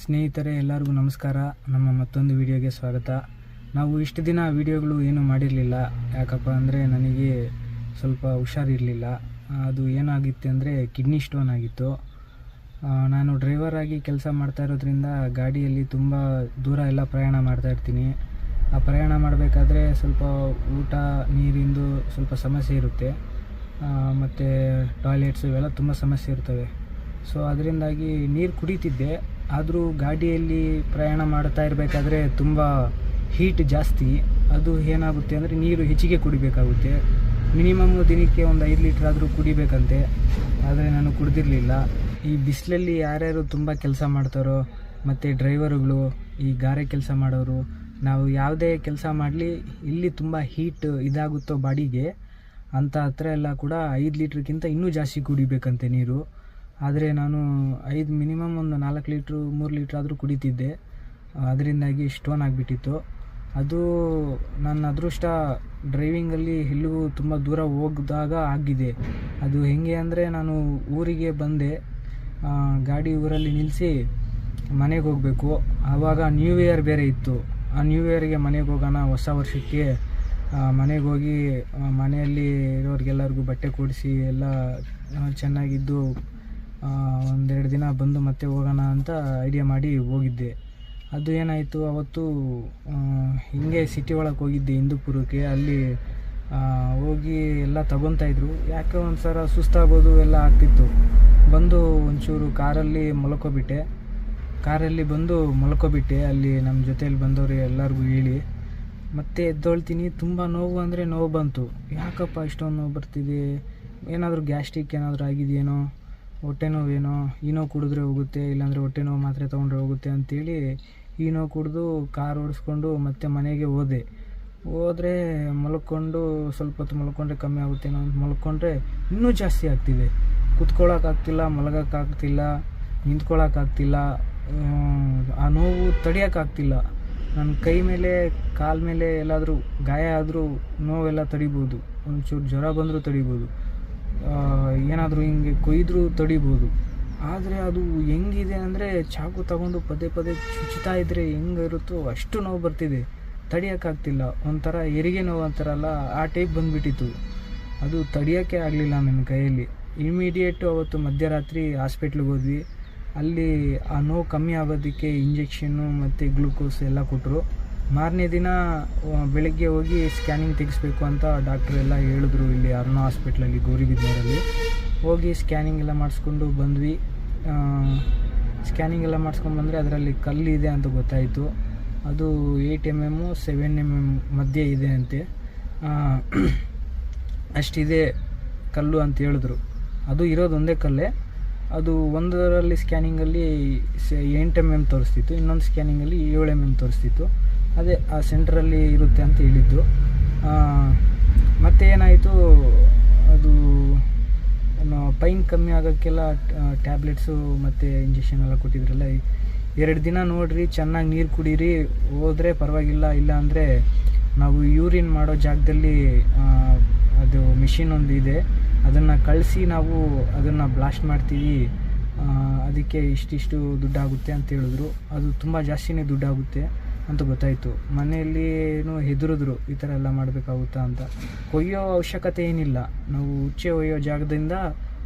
ಸ್ನೇಹಿತರೆ, ಎಲ್ಲರಿಗೂ ನಮಸ್ಕಾರ. ನಮ್ಮ ಮತ್ತೊಂದು ವಿಡಿಯೋಗೆ ಸ್ವಾಗತ. ನಾವು ಇಷ್ಟು ದಿನ ವಿಡಿಯೋಗಳು ಏನೂ ಮಾಡಿರಲಿಲ್ಲ. ಯಾಕಪ್ಪ ಅಂದರೆ ನನಗೆ ಸ್ವಲ್ಪ ಹುಷಾರಿರಲಿಲ್ಲ. ಅದು ಏನಾಗಿತ್ತು ಅಂದರೆ ಕಿಡ್ನಿ ಸ್ಟೋನ್ ಆಗಿತ್ತು. ನಾನು ಡ್ರೈವರ್ ಆಗಿ ಕೆಲಸ ಮಾಡ್ತಾ ಇರೋದ್ರಿಂದ ಗಾಡಿಯಲ್ಲಿ ತುಂಬ ದೂರ ಎಲ್ಲ ಪ್ರಯಾಣ ಮಾಡ್ತಾ ಇರ್ತೀನಿ. ಆ ಪ್ರಯಾಣ ಮಾಡಬೇಕಾದ್ರೆ ಸ್ವಲ್ಪ ಊಟ ನೀರಿಂದು ಸ್ವಲ್ಪ ಸಮಸ್ಯೆ ಇರುತ್ತೆ, ಮತ್ತು ಟಾಯ್ಲೆಟ್ಸು ಇವೆಲ್ಲ ತುಂಬ ಸಮಸ್ಯೆ ಇರ್ತವೆ. ಸೊ ಅದರಿಂದಾಗಿ ನೀರು ಕುಡಿತಿದ್ದೆ. ಆದರೂ ಗಾಡಿಯಲ್ಲಿ ಪ್ರಯಾಣ ಮಾಡ್ತಾ ಇರಬೇಕಾದ್ರೆ ತುಂಬ ಹೀಟ್ ಜಾಸ್ತಿ. ಅದು ಏನಾಗುತ್ತೆ ಅಂದರೆ ನೀರು ಹೆಚ್ಚಿಗೆ ಕುಡಿಬೇಕಾಗುತ್ತೆ. ಮಿನಿಮಮ್ ದಿನಕ್ಕೆ ಒಂದು 5 ಲೀಟ್ರ್ ಆದರೂ ಕುಡಿಬೇಕಂತೆ. ಆದರೆ ನಾನು ಕುಡಿದಿರಲಿಲ್ಲ. ಈ ಬಿಸಿಲಲ್ಲಿ ಯಾರ್ಯಾರು ತುಂಬ ಕೆಲಸ ಮಾಡ್ತಾರೋ ಮತ್ತು ಡ್ರೈವರುಗಳು, ಈ ಗಾರೆ ಕೆಲಸ ಮಾಡೋರು, ನಾವು ಯಾವುದೇ ಕೆಲಸ ಮಾಡಲಿ ಇಲ್ಲಿ ತುಂಬ ಹೀಟ್ ಇದಾಗುತ್ತೋ ಬಾಡಿಗೆ, ಅಂಥ ಹತ್ರ ಎಲ್ಲ ಕೂಡ 5 ಲೀಟ್ರ್ಗಿಂತ ಇನ್ನೂ ಜಾಸ್ತಿ ಕುಡಿಬೇಕಂತೆ ನೀರು. ಆದರೆ ನಾನು ಮಿನಿಮಮ್ ಒಂದು 4 ಲೀಟ್ರು 3 ಲೀಟ್ರ್ ಆದರೂ ಕುಡಿತಿದ್ದೆ. ಅದರಿಂದಾಗಿ ಸ್ಟೋನ್ ಆಗಿಬಿಟ್ಟಿತ್ತು. ಅದು ನನ್ನ ಅದೃಷ್ಟ. ಡ್ರೈವಿಂಗಲ್ಲಿ ಎಲ್ಲೂ ತುಂಬ ದೂರ ಹೋಗಿದಾಗ ಆಗಿದೆ. ಅದು ಹೇಗೆ ಅಂದರೆ, ನಾನು ಊರಿಗೆ ಬಂದೆ, ಗಾಡಿ ಊರಲ್ಲಿ ನಿಲ್ಲಿಸಿ ಮನೆಗೆ ಹೋಗಬೇಕು. ಆವಾಗ ನ್ಯೂ ಇಯರ್ ಬೇರೆ ಇತ್ತು. ಆ ನ್ಯೂ ಇಯರ್ಗೆ ಮನೆಗೆ ಹೋಗೋಣ, ಹೊಸ ವರ್ಷಕ್ಕೆ ಮನೆಗೆ ಹೋಗಿ ಮನೆಯಲ್ಲಿ ಇರೋರಿಗೆಲ್ಲರಿಗೂ ಬಟ್ಟೆ ಕೊಡಿಸಿ ಎಲ್ಲ ಚೆನ್ನಾಗಿದ್ದು 1-2 ದಿನ ಬಂದು ಮತ್ತೆ ಹೋಗೋಣ ಅಂತ ಐಡಿಯಾ ಮಾಡಿ ಹೋಗಿದ್ದೆ. ಅದು ಏನಾಯಿತು, ಅವತ್ತು ಹಿಂಗೆ ಸಿಟಿ ಒಳಗೆ ಹೋಗಿದ್ದೆ, ಹಿಂದೂಪುರಕ್ಕೆ. ಅಲ್ಲಿ ಹೋಗಿ ಎಲ್ಲ ತಗೊತಾಯಿದ್ರು. ಯಾಕೆ ಒಂದ್ಸಲ ಸುಸ್ತಾಗೋದು ಎಲ್ಲ ಆಗ್ತಿತ್ತು. ಬಂದು ಒಂಚೂರು ಕಾರಲ್ಲಿ ಮಲ್ಕೊಬಿಟ್ಟೆ. ಅಲ್ಲಿ ನಮ್ಮ ಜೊತೆಯಲ್ಲಿ ಬಂದವರು ಎಲ್ಲರಿಗೂ ಹೇಳಿ ಮತ್ತೆ ಎದ್ದೊಳ್ತೀನಿ. ತುಂಬ ನೋವು ಅಂದರೆ ನೋವು ಬಂತು. ಯಾಕಪ್ಪ ಇಷ್ಟೊಂದು ನೋವು ಬರ್ತಿದೆ, ಏನಾದರೂ ಗ್ಯಾಸ್ಟ್ರಿಕ್ ಏನಾದರೂ ಆಗಿದೆಯೇನೋ, ಹೊಟ್ಟೆ ನೋವೇನೋ, ಈ ನೋವು ಕುಡಿದ್ರೆ ಹೋಗುತ್ತೆ, ಇಲ್ಲಾಂದರೆ ಹೊಟ್ಟೆ ನೋವು ಮಾತ್ರೆ ತೊಗೊಂಡ್ರೆ ಹೋಗುತ್ತೆ ಅಂತೇಳಿ ಈ ನೋವು ಕುಡಿದು ಕಾರ್ ಓಡಿಸ್ಕೊಂಡು ಮತ್ತೆ ಮನೆಗೆ ಹೋದರೆ ಮಲ್ಕೊಂಡು ಸ್ವಲ್ಪ ಹೊತ್ತು ಮಲ್ಕೊಂಡ್ರೆ ಕಮ್ಮಿ ಆಗುತ್ತೇನೋ ಅಂತ ಮಲ್ಕೊಂಡ್ರೆ ಇನ್ನೂ ಜಾಸ್ತಿ ಆಗ್ತಿದೆ. ಕುತ್ಕೊಳ್ಳೋಕ್ಕಾಗ್ತಿಲ್ಲ, ಮಲಗೋಕ್ಕಾಗ್ತಿಲ್ಲ, ನಿಂತ್ಕೊಳ್ಳೋಕ್ಕಾಗ್ತಿಲ್ಲ. ಆ ನೋವು ತಡೆಯೋಕ್ಕಾಗ್ತಿಲ್ಲ. ನನ್ನ ಕೈ ಮೇಲೆ ಕಾಲ ಮೇಲೆ ಎಲ್ಲಾದರೂ ಗಾಯ ಆದರೂ ನೋವೆಲ್ಲ ತಡಿಬೋದು. ಒಂಚೂರು ಜ್ವರ ಬಂದರೂ ತಡಿಬೋದು, ಏನಾದರೂ ಹಿಂಗೆ ಕೊಯ್ದರೂ ತಡಿಬೋದು. ಆದರೆ ಅದು ಹೆಂಗಿದೆ ಅಂದರೆ, ಚಾಕು ತಗೊಂಡು ಪದೇ ಚುಚ್ತಾ ಇದ್ದರೆ ಹೆಂಗಿರುತ್ತೋ ಅಷ್ಟು ನೋವು ಬರ್ತಿದೆ. ತಡಿಯೋಕ್ಕಾಗ್ತಿಲ್ಲ. ಒಂಥರ ಹೆರಿಗೆ ನೋವು ಅಂತಾರಲ್ಲ, ಆ ಟೈಪ್ ಬಂದುಬಿಟ್ಟಿತ್ತು. ಅದು ತಡಿಯೋಕ್ಕೆ ಆಗಲಿಲ್ಲ ನನ್ನ ಕೈಯಲ್ಲಿ. ಇಮಿಡಿಯೇಟು ಅವತ್ತು ಮಧ್ಯರಾತ್ರಿ ಹಾಸ್ಪಿಟ್ಲಿಗೆ ಹೋದ್ವಿ. ಅಲ್ಲಿ ಆ ನೋವು ಕಮ್ಮಿ ಆಗೋದಕ್ಕೆ ಇಂಜೆಕ್ಷನ್ನು ಮತ್ತು ಗ್ಲೂಕೋಸ್ ಎಲ್ಲ ಕೊಟ್ಟರು. ಮಾರನೇ ದಿನ ಬೆಳಗ್ಗೆ ಹೋಗಿ ಸ್ಕ್ಯಾನಿಂಗ್ ತೆಗಿಸ್ಬೇಕು ಅಂತ ಡಾಕ್ಟ್ರು ಎಲ್ಲ ಹೇಳಿದ್ರು. ಇಲ್ಲಿ ಅರುಣಾ ಹಾಸ್ಪಿಟ್ಲಲ್ಲಿ ಗೌರಿಬಿದನೂರಲ್ಲಿ ಹೋಗಿ ಸ್ಕ್ಯಾನಿಂಗ್ ಎಲ್ಲ ಮಾಡಿಸ್ಕೊಂಡು ಬಂದ್ವಿ. ಸ್ಕ್ಯಾನಿಂಗ್ ಎಲ್ಲ ಮಾಡಿಸ್ಕೊಂಡು ಬಂದರೆ ಅದರಲ್ಲಿ ಕಲ್ಲಿದೆ ಅಂತ ಗೊತ್ತಾಯಿತು. ಅದು 8 mm 7 mm ಮಧ್ಯೆ ಇದೆ ಅಂತೆ. ಅಷ್ಟಿದೆ ಕಲ್ಲು ಅಂತ ಹೇಳಿದ್ರು. ಅದು ಇರೋದು ಒಂದೇ ಕಲ್ಲೇ. ಅದು ಒಂದರಲ್ಲಿ ಸ್ಕ್ಯಾನಿಂಗಲ್ಲಿ 8 mm ತೋರಿಸ್ತಿತ್ತು, ಇನ್ನೊಂದು ಸ್ಕ್ಯಾನಿಂಗಲ್ಲಿ 7 mm ತೋರಿಸ್ತಿತ್ತು. ಅದೇ ಆ ಸೆಂಟ್ರಲ್ಲಿ ಇರುತ್ತೆ ಅಂತ ಹೇಳಿದ್ದು. ಮತ್ತು ಏನಾಯಿತು, ಅದು ಪೈನ್ ಕಮ್ಮಿ ಆಗೋಕ್ಕೆಲ್ಲ ಟ್ಯಾಬ್ಲೆಟ್ಸು ಮತ್ತು ಇಂಜೆಕ್ಷನ್ ಎಲ್ಲ ಕೊಟ್ಟಿದ್ರಲ್ಲ. 2 ದಿನ ನೋಡಿರಿ, ಚೆನ್ನಾಗಿ ನೀರು ಕುಡೀರಿ, ಹೋದರೆ ಪರವಾಗಿಲ್ಲ. ಇಲ್ಲ ಅಂದರೆ ನಾವು ಯೂರಿನ್ ಮಾಡೋ ಜಾಗದಲ್ಲಿ ಅದು ಮಿಷಿನ್ ಒಂದು ಇದೆ, ಅದನ್ನು ಕಳಿಸಿ ನಾವು ಅದನ್ನು ಬ್ಲಾಸ್ಟ್ ಮಾಡ್ತೀವಿ. ಅದಕ್ಕೆ ಇಷ್ಟಿಷ್ಟು ದುಡ್ಡಾಗುತ್ತೆ ಅಂತ ಹೇಳಿದ್ರು. ಅದು ತುಂಬ ಜಾಸ್ತಿನೇ ದುಡ್ಡಾಗುತ್ತೆ ಅಂತ ಗೊತ್ತಾಯಿತು. ಮನೆಯಲ್ಲಿನೂ ಹೆದರಿದ್ರು, ಈ ಥರ ಎಲ್ಲ ಮಾಡಬೇಕಾಗುತ್ತಾ ಅಂತ. ಕೊಯ್ಯೋ ಅವಶ್ಯಕತೆ ಏನಿಲ್ಲ. ನಾವು ಉಚ್ಚೆ ಒಯ್ಯೋ ಜಾಗದಿಂದ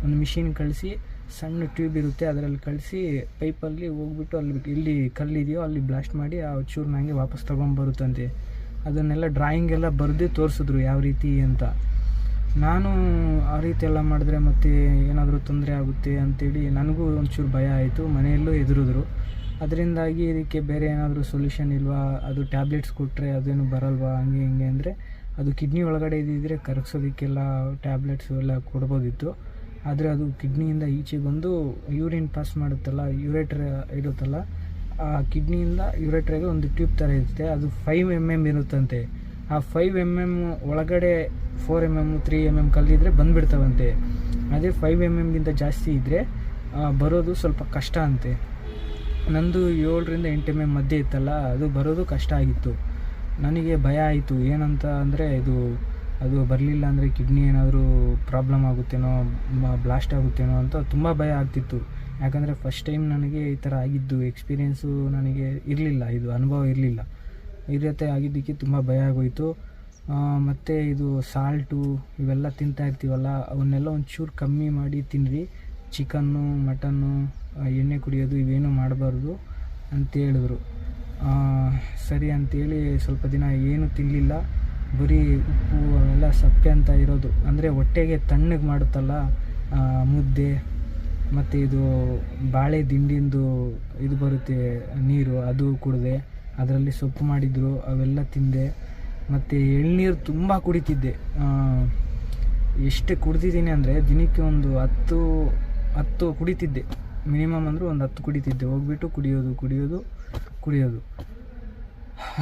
ಒಂದು ಮಿಷಿನ್ ಕಳಿಸಿ, ಸಣ್ಣ ಟ್ಯೂಬ್ ಇರುತ್ತೆ, ಅದರಲ್ಲಿ ಕಳಿಸಿ ಪೈಪಲ್ಲಿ ಹೋಗ್ಬಿಟ್ಟು ಅಲ್ಲಿ ಎಲ್ಲಿ ಕಲ್ಲಿದೆಯೋ ಅಲ್ಲಿ ಬ್ಲಾಸ್ಟ್ ಮಾಡಿ ಆ ಚೂರು ನನಗೆ ವಾಪಸ್ ತೊಗೊಂಬರುತ್ತಂತೆ. ಅದನ್ನೆಲ್ಲ ಡ್ರಾಯಿಂಗ್ ಎಲ್ಲ ಬರೆದು ತೋರಿಸಿದ್ರು ಯಾವ ರೀತಿ ಅಂತ. ನಾನು ಆ ರೀತಿ ಎಲ್ಲ ಮಾಡಿದ್ರೆ ಮತ್ತೆ ಏನಾದರೂ ತೊಂದರೆ ಆಗುತ್ತೆ ಅಂತೇಳಿ ನನಗೂ ಒಂಚೂರು ಭಯ ಆಯಿತು. ಮನೆಯಲ್ಲೂ ಹೆದರಿದ್ರು. ಅದರಿಂದಾಗಿ ಇದಕ್ಕೆ ಬೇರೆ ಏನಾದರೂ ಸೊಲ್ಯೂಷನ್ ಇಲ್ವಾ, ಅದು ಟ್ಯಾಬ್ಲೆಟ್ಸ್ ಕೊಟ್ಟರೆ ಅದೇನು ಬರಲ್ವಾ, ಹಂಗೆ ಹಿಂಗೆ ಅಂದರೆ ಅದು ಕಿಡ್ನಿ ಒಳಗಡೆ ಇದ್ದಿದ್ದರೆ ಕರಗಿಸೋದಕ್ಕೆಲ್ಲ ಟ್ಯಾಬ್ಲೆಟ್ಸು ಎಲ್ಲ ಕೊಡ್ಬೋದಿತ್ತು. ಆದರೆ ಅದು ಕಿಡ್ನಿಯಿಂದ ಈಚೆ ಬಂದು ಯೂರಿನ್ ಪಾಸ್ ಮಾಡುತ್ತಲ್ಲ, ಯುರೇಟ್ರ್ ಇರುತ್ತಲ್ಲ, ಆ ಕಿಡ್ನಿಯಿಂದ ಯುರೇಟ್ರಿಗೆ ಒಂದು ಟ್ಯೂಬ್ ಥರ ಇರುತ್ತೆ. ಅದು 5 mm ಇರುತ್ತಂತೆ. ಆ 5 mm ಒಳಗಡೆ 4 mm 3 mm ಕಲ್ಲಿದ್ದರೆ ಬಂದುಬಿಡ್ತಾವಂತೆ. ಅದೇ 5 mm ಜಾಸ್ತಿ ಇದ್ದರೆ ಬರೋದು ಸ್ವಲ್ಪ ಕಷ್ಟ ಅಂತೆ. ನಂದು 7ರಿಂದ 8 mm ಮಧ್ಯೆ ಇತ್ತಲ್ಲ, ಅದು ಬರೋದು ಕಷ್ಟ ಆಗಿತ್ತು. ನನಗೆ ಭಯ ಆಯಿತು. ಏನಂತ ಅಂದರೆ, ಅದು ಬರಲಿಲ್ಲ ಅಂದರೆ ಕಿಡ್ನಿ ಏನಾದರೂ ಪ್ರಾಬ್ಲಮ್ ಆಗುತ್ತೇನೋ, ಬ್ಲಾಸ್ಟ್ ಆಗುತ್ತೇನೋ ಅಂತ ತುಂಬ ಭಯ ಆಗ್ತಿತ್ತು. ಯಾಕಂದರೆ ಫಸ್ಟ್ ಟೈಮ್ ನನಗೆ ಈ ಥರ ಆಗಿದ್ದು ಎಕ್ಸ್ಪೀರಿಯೆನ್ಸು ನನಗೆ ಇರಲಿಲ್ಲ, ಇದು ಅನುಭವ ಇರಲಿಲ್ಲ. ಈ ರೀತಿ ಆಗಿದ್ದಕ್ಕೆ ತುಂಬ ಭಯ ಆಗೋಯಿತು. ಮತ್ತು ಇದು ಸಾಲ್ಟು ಇವೆಲ್ಲ ತಿಂತಾ ಇರ್ತೀವಲ್ಲ, ಅವನ್ನೆಲ್ಲ ಒಂಚೂರು ಕಮ್ಮಿ ಮಾಡಿ ತಿನ್ನಿರಿ. ಚಿಕನ್ನು, ಮಟನ್ನು, ಎಣ್ಣೆ ಕುಡಿಯೋದು ಇವೇನೂ ಮಾಡಬಾರ್ದು ಅಂತ ಹೇಳಿದ್ರು. ಸರಿ ಅಂತೇಳಿ ಸ್ವಲ್ಪ ದಿನ ಏನೂ ತಿನ್ನಲಿಲ್ಲ, ಬರೀ ಉಪ್ಪು ಅವೆಲ್ಲ ಸಪ್ಪೆ ಅಂತ ಇರೋದು, ಅಂದರೆ ಹೊಟ್ಟೆಗೆ ತಣ್ಣಗೆ ಮಾಡುತ್ತಲ್ಲ ಮುದ್ದೆ, ಮತ್ತು ಇದು ಬಾಳೆ ದಿಂಡಿಂದು ಇದು ಬರುತ್ತೆ ನೀರು, ಅದು ಕುಡಿದೆ. ಅದರಲ್ಲಿ ಸೊಪ್ಪು ಮಾಡಿದ್ರು ಅವೆಲ್ಲ ತಿಂದೆ. ಮತ್ತು ಎಳ್ನೀರು ತುಂಬ ಕುಡಿತಿದ್ದೆ. ಎಷ್ಟು ಕುಡಿದಿದ್ದೀನಿ ಅಂದರೆ ದಿನಕ್ಕೆ ಒಂದು 10 ಕುಡಿತಿದ್ದೆ ಮಿನಿಮಮ್, ಅಂದರೂ ಒಂದು 10 ಕುಡಿತಿದ್ದೆ. ಹೋಗ್ಬಿಟ್ಟು ಕುಡಿಯೋದು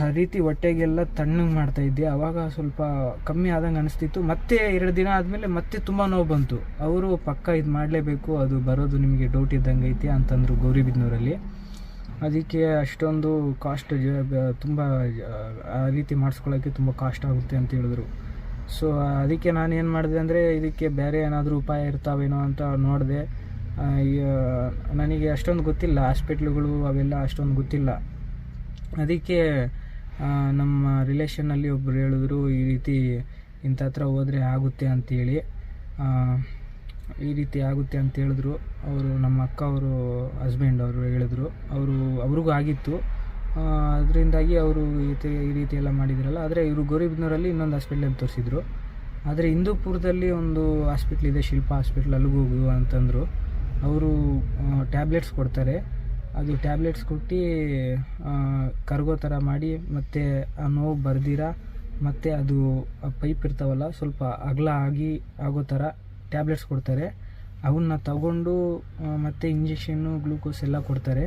ಆ ರೀತಿ ಹೊಟ್ಟೆಗೆಲ್ಲ ತಣ್ಣಗೆ ಮಾಡ್ತಾಯಿದ್ದೆ. ಆವಾಗ ಸ್ವಲ್ಪ ಕಮ್ಮಿ ಆದಂಗೆ ಅನಿಸ್ತಿತ್ತು. ಮತ್ತೆ 2 ದಿನ ಆದಮೇಲೆ ಮತ್ತೆ ತುಂಬ ನೋವು ಬಂತು. ಅವರು ಪಕ್ಕ ಇದು ಮಾಡಲೇಬೇಕು, ಅದು ಬರೋದು ನಿಮಗೆ ಡೌಟ್ ಇದ್ದಂಗೆ ಐತೆ ಅಂತಂದರು ಗೌರಿಬಿದನೂರಲ್ಲಿ. ಅದಕ್ಕೆ ಅಷ್ಟೊಂದು ಕಾಸ್ಟ್ ತುಂಬ ಆ ರೀತಿ ಮಾಡಿಸ್ಕೊಳ್ಳೋಕ್ಕೆ ತುಂಬ ಕಾಸ್ಟ್ ಆಗುತ್ತೆ ಅಂತ ಹೇಳಿದ್ರು. ಸೊ ಅದಕ್ಕೆ ನಾನು ಏನು ಮಾಡಿದೆ ಅಂದರೆ ಇದಕ್ಕೆ ಬೇರೆ ಏನಾದರೂ ಉಪಾಯ ಇರ್ತಾವೇನೋ ಅಂತ ನೋಡಿದೆ. ನನಗೆ ಅಷ್ಟೊಂದು ಗೊತ್ತಿಲ್ಲ, ಹಾಸ್ಪಿಟ್ಲುಗಳು ಅವೆಲ್ಲ ಅಷ್ಟೊಂದು ಗೊತ್ತಿಲ್ಲ. ಅದಕ್ಕೆ ನಮ್ಮ ರಿಲೇಷನ್ನಲ್ಲಿ ಒಬ್ಬರು ಹೇಳಿದ್ರು, ಈ ರೀತಿ ಇಂಥ ಹತ್ರ ಹೋದರೆ ಆಗುತ್ತೆ ಅಂತೇಳಿ. ಈ ರೀತಿ ಆಗುತ್ತೆ ಅಂತ ಹೇಳಿದ್ರು ಅವರು. ನಮ್ಮ ಅಕ್ಕ ಅವರು ಹಸ್ಬೆಂಡ್ ಅವರು ಹೇಳಿದ್ರು. ಅವ್ರಿಗೂ ಆಗಿತ್ತು. ಅದರಿಂದಾಗಿ ಅವರು ಈ ರೀತಿ ಎಲ್ಲ ಮಾಡಿದ್ರಲ್ಲ. ಆದರೆ ಇವರು ಗೌರಿಬಿದನೂರಲ್ಲಿ ಇನ್ನೊಂದು ಹಾಸ್ಪಿಟ್ಲಲ್ಲಿ ತೋರಿಸಿದ್ರು. ಆದರೆ ಹಿಂದೂಪುರದಲ್ಲಿ ಒಂದು ಹಾಸ್ಪಿಟ್ಲ್ ಇದೆ, ಶಿಲ್ಪ ಹಾಸ್ಪಿಟ್ಲ್, ಅಲ್ಲಿಗೆ ಹೋಗು ಅಂತಂದರು. ಅವರು ಟ್ಯಾಬ್ಲೆಟ್ಸ್ ಕೊಡ್ತಾರೆ. ಅದು ಟ್ಯಾಬ್ಲೆಟ್ಸ್ ಕೊಟ್ಟು ಕರಗೋ ಥರ ಮಾಡಿ, ಮತ್ತು ಆ ನೋವು ಬರ್ದಿರ, ಮತ್ತು ಅದು ಪೈಪ್ ಇರ್ತಾವಲ್ಲ ಸ್ವಲ್ಪ ಅಗಲ ಆಗೋ ಥರ ಟ್ಯಾಬ್ಲೆಟ್ಸ್ ಕೊಡ್ತಾರೆ. ಅವನ್ನ ತಗೊಂಡು ಮತ್ತು ಇಂಜೆಕ್ಷನ್ನು, ಗ್ಲೂಕೋಸ್ ಎಲ್ಲ ಕೊಡ್ತಾರೆ.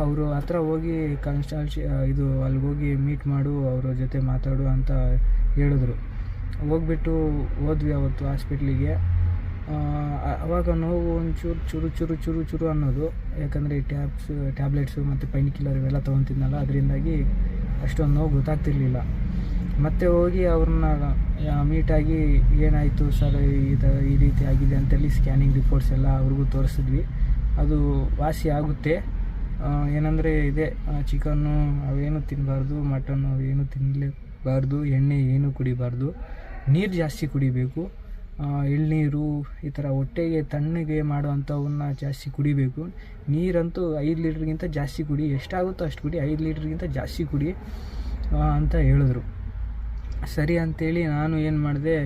ಅವರು ಹತ್ರ ಹೋಗಿ ಇದು ಅಲ್ಲಿಗೆ ಹೋಗಿ ಮೀಟ್ ಮಾಡು, ಅವರ ಜೊತೆ ಮಾತಾಡು ಅಂತ ಹೇಳಿದ್ರು. ಹೋಗ್ಬಿಟ್ಟು ಹೋದ್ವಿ ಅವತ್ತು ಹಾಸ್ಪಿಟ್ಲಿಗೆ. ಆವಾಗ ನೋವು ಒಂಚೂರು ಚೂರು ಅನ್ನೋದು, ಯಾಕಂದರೆ ಟ್ಯಾಬ್ಲೆಟ್ಸು ಮತ್ತು ಪೈನ್ ಕಿಲ್ಲರ್ ಇವೆಲ್ಲ ತೊಗೊತಿದ್ನಲ್ಲ, ಅದರಿಂದಾಗಿ ಅಷ್ಟೊಂದು ನೋವು ಗೊತ್ತಾಗ್ತಿರ್ಲಿಲ್ಲ. ಮತ್ತೆ ಹೋಗಿ ಅವ್ರನ್ನ ಮೀಟಾಗಿ ಏನಾಯಿತು ಸರ್, ಈ ರೀತಿ ಆಗಿದೆ ಅಂತೇಳಿ ಸ್ಕ್ಯಾನಿಂಗ್ ರಿಪೋರ್ಟ್ಸ್ ಎಲ್ಲ ಅವ್ರಿಗೂ ತೋರಿಸಿದ್ವಿ. ಅದು ವಾಸಿ ಆಗುತ್ತೆ. ಏನಂದರೆ ಇದೆ, ಚಿಕನ್ನು ಅವೇನು ತಿನ್ನಬಾರ್ದು, ಮಟನ್ನು ಅವೇನು ತಿನ್ನಲೇಬಾರ್ದು, ಎಣ್ಣೆ ಏನು ಕುಡಿಬಾರ್ದು, ನೀರು ಜಾಸ್ತಿ ಕುಡಿಬೇಕು, ಎಳ್ನೀರು ಈ ಥರ ಹೊಟ್ಟೆಗೆ ತಣ್ಣಗೆ ಮಾಡೋ ಅಂಥವನ್ನ ಜಾಸ್ತಿ ಕುಡಿಬೇಕು. ನೀರಂತೂ 5 ಲೀಟ್ರಿಗಿಂತ ಜಾಸ್ತಿ ಕುಡಿ, ಎಷ್ಟಾಗುತ್ತೋ ಅಷ್ಟು ಕುಡಿ, 5 ಲೀಟ್ರಿಗಿಂತ ಜಾಸ್ತಿ ಕುಡಿ ಅಂತ ಹೇಳಿದ್ರು. ಸರಿ ಅಂಥೇಳಿ ನಾನು ಏನು ಮಾಡಿದೆ,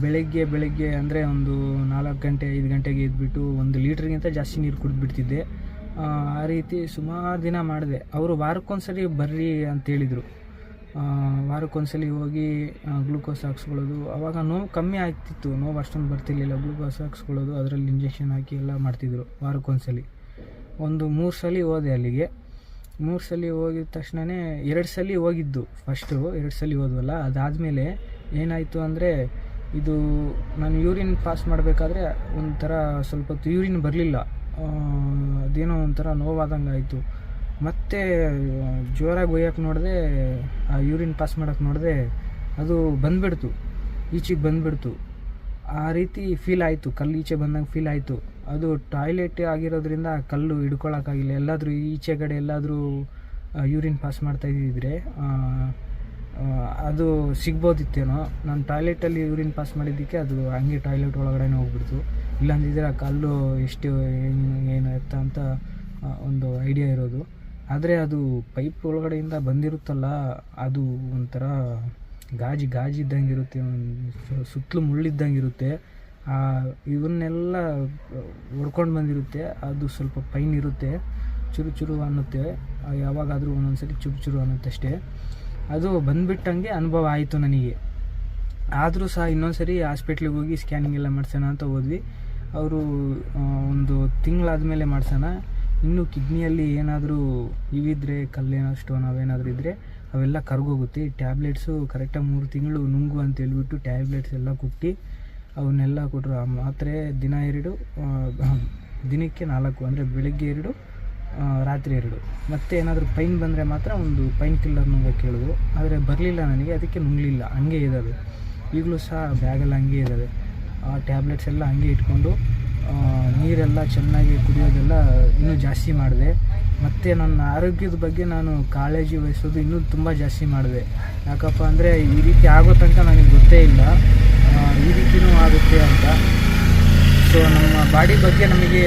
ಬೆಳಗ್ಗೆ ಅಂದರೆ ಒಂದು 4 ಗಂಟೆ 5 ಗಂಟೆಗೆ ಎದ್ಬಿಟ್ಟು 1 ಲೀಟ್ರಿಗಿಂತ ಜಾಸ್ತಿ ನೀರು ಕುಡಿದ್ಬಿಡ್ತಿದ್ದೆ. ಆ ರೀತಿ ಸುಮಾರು ದಿನ ಮಾಡಿದೆ. ಅವರು ವಾರಕ್ಕೊಂದ್ಸರಿ ಬರ್ರಿ ಅಂತೇಳಿದರು. ವಾರಕ್ಕೊಂದ್ಸಲಿ ಹೋಗಿ ಗ್ಲೂಕೋಸ್ ಹಾಕ್ಸ್ಕೊಳ್ಳೋದು. ಆವಾಗ ನೋವು ಕಮ್ಮಿ ಆಗ್ತಿತ್ತು, ನೋವು ಅಷ್ಟೊಂದು ಬರ್ತಿರ್ಲಿಲ್ಲ. ಗ್ಲೂಕೋಸ್ ಹಾಕ್ಸ್ಕೊಳ್ಳೋದು, ಅದರಲ್ಲಿ ಇಂಜೆಕ್ಷನ್ ಹಾಕಿ ಎಲ್ಲ ಮಾಡ್ತಿದ್ರು ವಾರಕ್ಕೊಂದ್ಸಲಿ. ಒಂದು 3 ಸಲ ಹೋದೆ ಅಲ್ಲಿಗೆ. 3 ಸಲ ಹೋಗಿದ ತಕ್ಷಣವೇ 2 ಸಲ ಹೋಗಿದ್ದು. ಫಸ್ಟು 2 ಸಲ ಹೋದ್ವಲ್ಲ, ಅದಾದಮೇಲೆ ಏನಾಯಿತು ಅಂದರೆ, ಇದು ನಾನು ಯೂರಿನ್ ಪಾಸ್ ಮಾಡಬೇಕಾದ್ರೆ ಒಂಥರ ಸ್ವಲ್ಪ ಹೊತ್ತು ಯೂರಿನ್ ಬರಲಿಲ್ಲ. ಅದೇನೋ ಒಂಥರ ನೋವಾದಂಗೆ ಆಯಿತು. ಮತ್ತು ಜೋರಾಗಿ ಒಯ್ಯಕ್ಕೆ ನೋಡಿದೆ, ಆ ಯೂರಿನ್ ಪಾಸ್ ಮಾಡೋಕ್ಕೆ ನೋಡಿದೆ, ಅದು ಬಂದುಬಿಡ್ತು, ಈಚೆಗೆ ಬಂದುಬಿಡ್ತು. ಆ ರೀತಿ ಫೀಲ್ ಆಯಿತು, ಕಲ್ಲು ಈಚೆ ಬಂದಂಗೆ ಫೀಲ್ ಆಯಿತು. ಅದು ಟಾಯ್ಲೆಟ್ ಆಗಿರೋದ್ರಿಂದ ಕಲ್ಲು ಹಿಡ್ಕೊಳಕ್ಕಾಗಿಲ್ಲ. ಎಲ್ಲಾದರೂ ಈಚೆ ಕಡೆ ಎಲ್ಲಾದರೂ ಯೂರಿನ್ ಪಾಸ್ ಮಾಡ್ತಾಯಿದ್ದಿದ್ರೆ ಅದು ಸಿಗ್ಬೋದಿತ್ತೇನೋ. ನಾನು ಟಾಯ್ಲೆಟಲ್ಲಿ ಯೂರಿನ್ ಪಾಸ್ ಮಾಡಿದ್ದಕ್ಕೆ ಅದು ಹಂಗೆ ಟಾಯ್ಲೆಟ್ ಒಳಗಡೆ ಹೋಗ್ಬಿಡ್ತು. ಇಲ್ಲಾಂದಿದ್ರೆ ಆ ಕಲ್ಲು ಎಷ್ಟು ಏನು ಎತ್ತ ಅಂತ ಒಂದು ಐಡಿಯಾ ಇರೋದು. ಆದರೆ ಅದು ಪೈಪ್ ಒಳಗಡೆಯಿಂದ ಬಂದಿರುತ್ತಲ್ಲ, ಅದು ಒಂಥರ ಗಾಜಿದ್ದಂಗೆ ಇರುತ್ತೆ, ಸುತ್ತಲೂ ಮುಳ್ಳಿದ್ದಂಗೆ ಇರುತ್ತೆ. ಇವನ್ನೆಲ್ಲ ಹೊಡ್ಕೊಂಡು ಬಂದಿರುತ್ತೆ. ಅದು ಸ್ವಲ್ಪ ಪೈನ್ ಇರುತ್ತೆ, ಚುರು ಅನ್ನುತ್ತೆ. ಯಾವಾಗಾದರೂ ಒಂದೊಂದ್ಸರಿ ಚುರು ಅನ್ನುತ್ತೆ ಅಷ್ಟೇ. ಅದು ಬಂದುಬಿಟ್ಟಂಗೆ ಅನುಭವ ಆಯಿತು ನನಗೆ. ಆದರೂ ಸಹ ಇನ್ನೊಂದ್ಸರಿ ಹಾಸ್ಪಿಟ್ಲಿಗೆ ಹೋಗಿ ಸ್ಕ್ಯಾನಿಂಗ್ ಎಲ್ಲ ಮಾಡ್ಸೋಣ ಅಂತ ಹೋದ್ವಿ. ಅವರು ಒಂದು ತಿಂಗಳಾದಮೇಲೆ ಮಾಡ್ಸೋಣ, ಇನ್ನೂ ಕಿಡ್ನಿಯಲ್ಲಿ ಏನಾದರೂ ಇವಿದ್ರೆ, ಕಲ್ಲೇನೋ ಸ್ಟೋನ್ ಅವೇನಾದರೂ ಇದ್ದರೆ ಅವೆಲ್ಲ ಕರ್ಗೋಗುತ್ತೆ. ಟ್ಯಾಬ್ಲೆಟ್ಸು ಕರೆಕ್ಟಾಗಿ 3 ತಿಂಗಳು ನುಂಗು ಅಂತ ಹೇಳ್ಬಿಟ್ಟು ಟ್ಯಾಬ್ಲೆಟ್ಸ್ ಎಲ್ಲ ಕೊಟ್ಟು ಅವನ್ನೆಲ್ಲ ಕೊಟ್ಟರು. ಆ ಮಾತ್ರೆ ದಿನ 2, ದಿನಕ್ಕೆ 4, ಅಂದರೆ ಬೆಳಗ್ಗೆ 2, ರಾತ್ರಿ 2. ಮತ್ತು ಏನಾದರೂ ಪೈನ್ ಬಂದರೆ ಮಾತ್ರ ಒಂದು ಪೈನ್ ಕಿಲ್ಲರ್ ನುಂಗಕ್ಕೆ ಹೇಳಿದ್ರು. ಆದರೆ ಬರಲಿಲ್ಲ ನನಗೆ, ಅದಕ್ಕೆ ನುಂಗಲಿಲ್ಲ, ಹಂಗೆ ಇದ್ದಾವೆ ಈಗಲೂ ಸಹ ಬ್ಯಾಗಲ್ಲಿ ಹಂಗೆ ಇದ್ದಾವೆ. ಆ ಟ್ಯಾಬ್ಲೆಟ್ಸ್ ಎಲ್ಲ ಹಂಗೆ ಇಟ್ಕೊಂಡು ನೀರೆಲ್ಲ ಚೆನ್ನಾಗಿ ಕುಡಿಯೋದೆಲ್ಲ ಇನ್ನೂ ಜಾಸ್ತಿ ಮಾಡಿದೆ. ಮತ್ತು ನನ್ನ ಆರೋಗ್ಯದ ಬಗ್ಗೆ ನಾನು ಕಾಳಜಿ ವಹಿಸೋದು ಇನ್ನೂ ತುಂಬ ಜಾಸ್ತಿ ಮಾಡಿದೆ. ಯಾಕಪ್ಪ ಅಂದರೆ ಈ ರೀತಿ ಆಗೋ ತನಕ ನನಗೆ ಗೊತ್ತೇ ಇಲ್ಲ ಈ ರೀತಿಯೂ ಆಗುತ್ತೆ ಅಂತ. ಸೊ ನಮ್ಮ ಬಾಡಿ ಬಗ್ಗೆ ನಮಗೆ